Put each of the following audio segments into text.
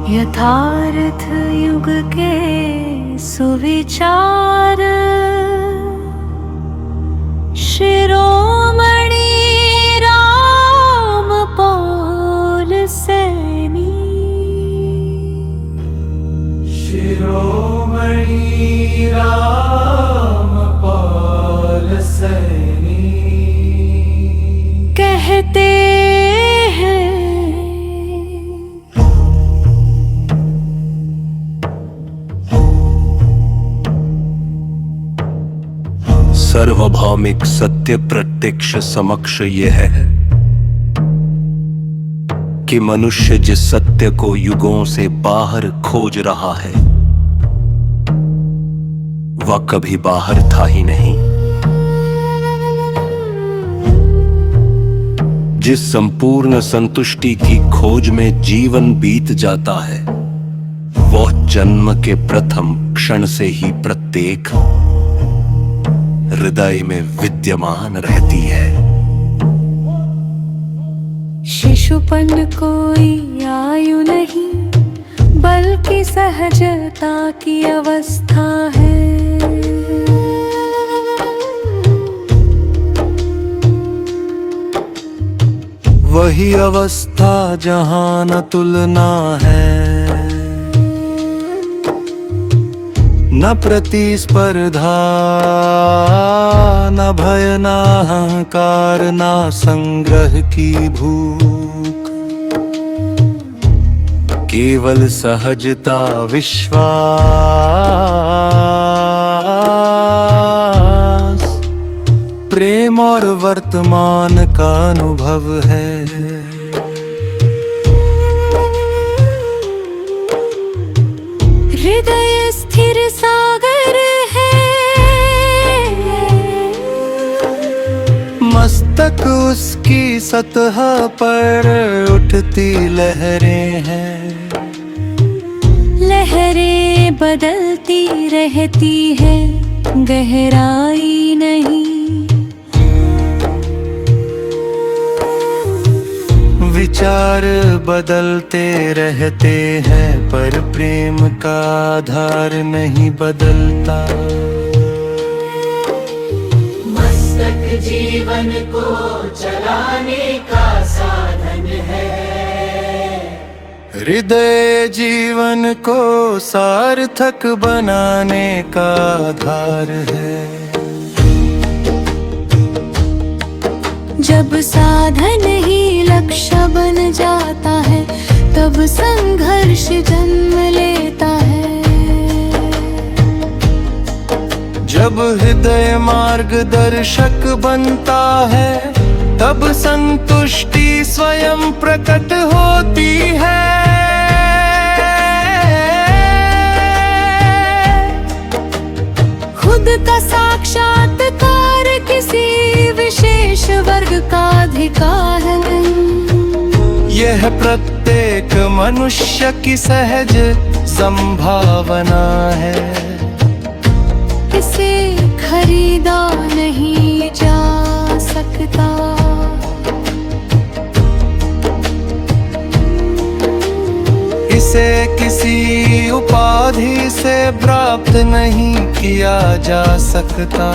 यथार्थ युग के सुविचार शिरोमणि राम पौल सैनी। शिरोमणि राम पौल सैनी कहते सर्वभौमिक सत्य प्रत्यक्ष समक्ष ये है कि मनुष्य जिस सत्य को युगों से बाहर खोज रहा है वह कभी बाहर था ही नहीं। जिस संपूर्ण संतुष्टि की खोज में जीवन बीत जाता है वह जन्म के प्रथम क्षण से ही प्रत्येक हृदय में विद्यमान रहती है। शिशुपन कोई आयु नहीं बल्कि सहजता की अवस्था है। वही अवस्था जहां न तुलना है न प्रतिस्पर्धा न भय न अहंकार न संग्रह की भूख। केवल सहजता विश्वास प्रेम और वर्तमान का अनुभव है। हृदय स्थिर सागर है मस्तक उसकी सतह पर उठती लहरें हैं। लहरें बदलती रहती है गहराई नहीं। विचार बदलते रहते हैं पर प्रेम का आधार नहीं बदलता। मस्तक जीवन को चलाने का साधन है। हृदय जीवन को सार्थक बनाने का आधार है। जब साधन ही लक्ष्य बन जाता है तब संघर्ष जन्म लेता है। जब हृदय मार्गदर्शक बनता है तब संतुष्टि स्वयं प्रकट होती है। खुद का साक्षात्कार किसी विशेष वर्ग का अधिकार नहीं। यह प्रत्येक मनुष्य की सहज संभावना है। इसे खरीदा नहीं जा सकता। इसे किसी उपाधि से प्राप्त नहीं किया जा सकता।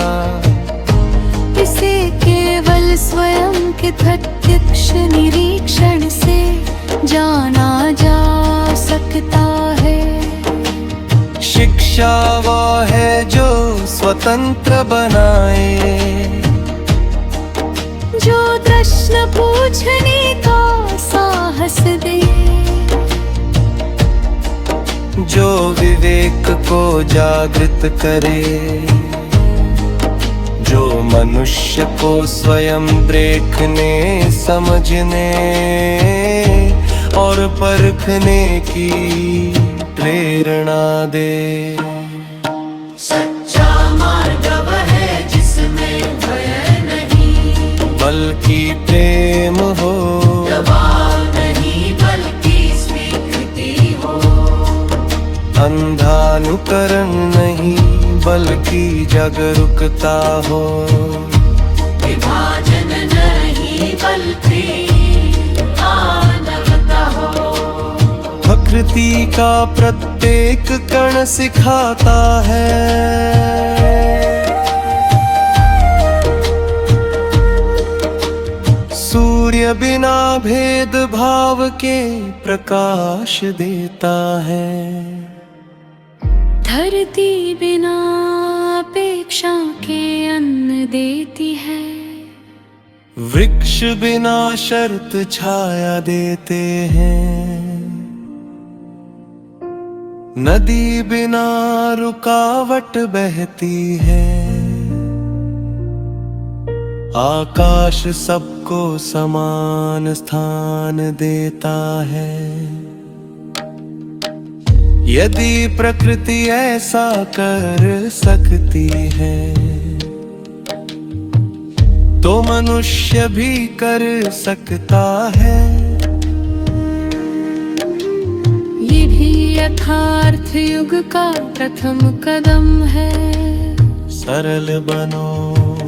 इसे केवल स्वयं के प्रत्यक्ष निरीक्षण से जाना जा सकता है। शिक्षा वह है जो स्वतंत्र बनाए, जो प्रश्न पूछने का साहस दे, जो विवेक को जागृत करे, जो मनुष्य को स्वयं देखने समझने और परखने की प्रेरणा दे। सच्चा मार्ग वह है जिसमें भय नहीं, बल्कि प्रेम हो, दबाव नहीं बल्कि स्वीकृति हो, अंधानुकरण नहीं बल्कि जागरूकता हो, विभाजन नहीं बल्कि मानवता हो। प्रकृति का प्रत्येक कण सिखाता है। सूर्य बिना भेद भाव के प्रकाश देता है। धरती बिना अपेक्षा के अन्न देती है। वृक्ष बिना शर्त छाया देते हैं। नदी बिना रुकावट बहती है। आकाश सबको समान स्थान देता है। यदि प्रकृति ऐसा कर सकती है तो मनुष्य भी कर सकता है। ये भी यथार्थ युग का प्रथम कदम है। सरल बनो,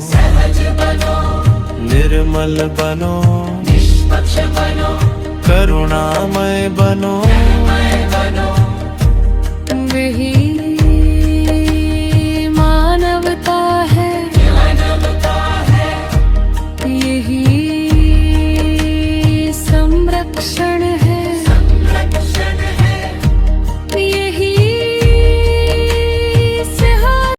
सहज बनो, निर्मल बनो, निष्पक्ष बनो, करुणामय बनो। मैं बनो। वही मानवता है। मानवता है। यही संरक्षण